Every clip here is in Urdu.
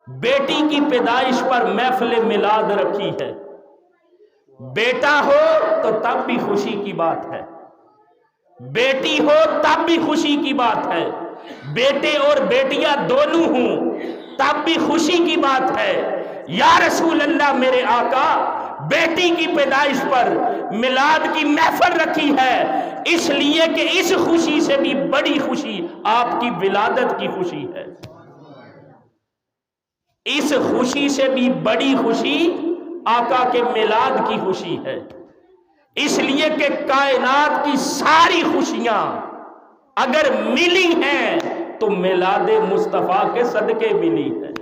بیٹی کی پیدائش پر محفل میلاد رکھی ہے. بیٹا ہو تو تب بھی خوشی کی بات ہے، بیٹی ہو تب بھی خوشی کی بات ہے، بیٹے اور بیٹیاں دونوں ہوں تب بھی خوشی کی بات ہے. یا رسول اللہ میرے آقا بیٹی کی پیدائش پر میلاد کی محفل رکھی ہے اس لیے کہ اس خوشی سے بھی بڑی خوشی آپ کی ولادت کی خوشی ہے. اس خوشی سے بھی بڑی خوشی آقا کے میلاد کی خوشی ہے، اس لیے کہ کائنات کی ساری خوشیاں اگر ملی ہیں تو میلاد مصطفیٰ کے صدقے ملی ہے.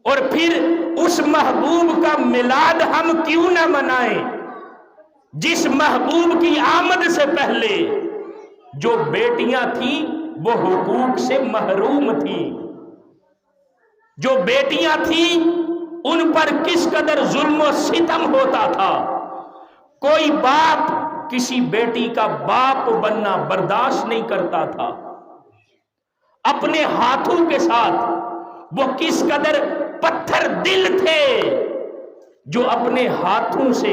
اور پھر اس محبوب کا میلاد ہم کیوں نہ منائیں جس محبوب کی آمد سے پہلے جو بیٹیاں تھیں وہ حقوق سے محروم تھیں. جو بیٹیاں تھیں ان پر کس قدر ظلم و ستم ہوتا تھا. کوئی باپ کسی بیٹی کا باپ بننا برداشت نہیں کرتا تھا. اپنے ہاتھوں کے ساتھ وہ کس قدر پتھر دل تھے جو اپنے ہاتھوں سے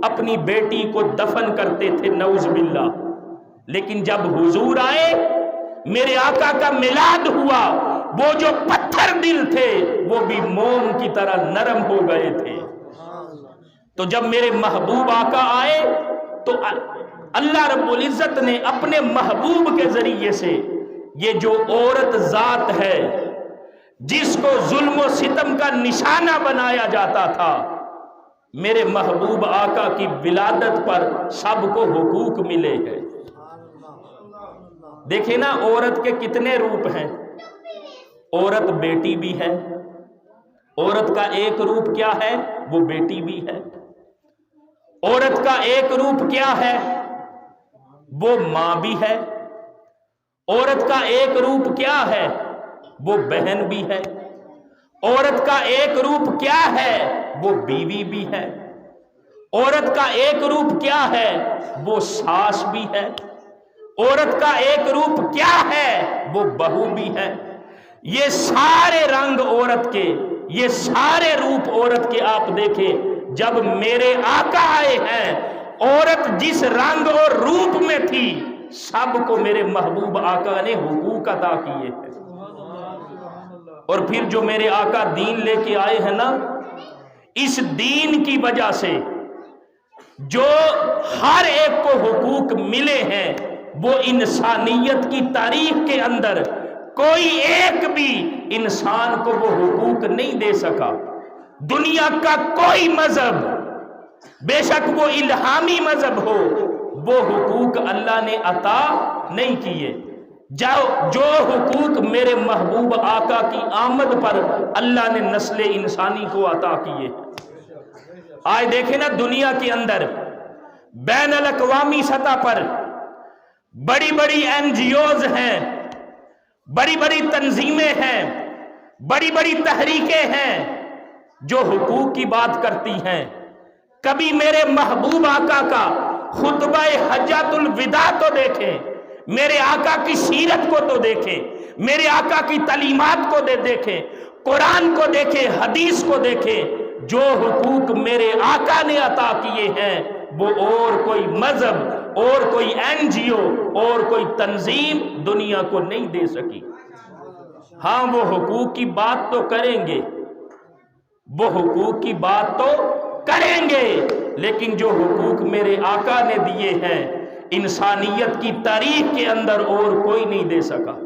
اپنی بیٹی کو دفن کرتے تھے، نعوذ باللہ. لیکن جب حضور آئے میرے آقا کا میلاد ہوا وہ جو پتھر دل تھے وہ بھی موم کی طرح نرم ہو گئے تھے. تو جب میرے محبوب آقا آئے تو اللہ رب العزت نے اپنے محبوب کے ذریعے سے یہ جو عورت ذات ہے جس کو ظلم و ستم کا نشانہ بنایا جاتا تھا، میرے محبوب آقا کی ولادت پر سب کو حقوق ملے ہیں. دیکھیں نا عورت کے کتنے روپ ہیں. عورت بیٹی بھی ہے، عورت کا ایک روپ کیا ہے وہ بیٹی بھی ہے. عورت کا ایک روپ کیا ہے وہ ماں بھی ہے. عورت کا ایک روپ کیا ہے وہ بہن بھی ہے. عورت کا ایک روپ کیا ہے وہ بیوی بھی ہے. عورت کا ایک روپ کیا ہے وہ ساس بھی ہے. عورت کا ایک روپ کیا ہے وہ بہو بھی ہے. یہ سارے رنگ عورت کے، یہ سارے روپ عورت کے آپ دیکھیں. جب میرے آقا آئے ہیں عورت جس رنگ اور روپ میں تھی سب کو میرے محبوب آقا نے حقوق عطا کیے ہیں. اور پھر جو میرے آقا دین لے کے آئے ہیں نا، اس دین کی وجہ سے جو ہر ایک کو حقوق ملے ہیں وہ انسانیت کی تاریخ کے اندر کوئی ایک بھی انسان کو وہ حقوق نہیں دے سکا. دنیا کا کوئی مذہب بے شک وہ الہامی مذہب ہو وہ حقوق اللہ نے عطا نہیں کیے. جو حقوق میرے محبوب آقا کی آمد پر اللہ نے نسل انسانی کو عطا کیے. آج دیکھیں نا دنیا کے اندر بین الاقوامی سطح پر بڑی بڑی این جی اوز ہیں، بڑی بڑی تنظیمیں ہیں، بڑی بڑی تحریکیں ہیں جو حقوق کی بات کرتی ہیں. کبھی میرے محبوب آقا کا خطبہ حجۃ الوداع تو دیکھیں، میرے آقا کی سیرت کو تو دیکھیں، میرے آقا کی تعلیمات کو دیکھیں، قرآن کو دیکھیں، حدیث کو دیکھیں. جو حقوق میرے آقا نے عطا کیے ہیں وہ اور کوئی مذہب اور کوئی این جی او اور کوئی تنظیم دنیا کو نہیں دے سکی. ہاں وہ حقوق کی بات تو کریں گے، وہ حقوق کی بات تو کریں گے، لیکن جو حقوق میرے آقا نے دیے ہیں انسانیت کی تاریخ کے اندر اور کوئی نہیں دے سکا.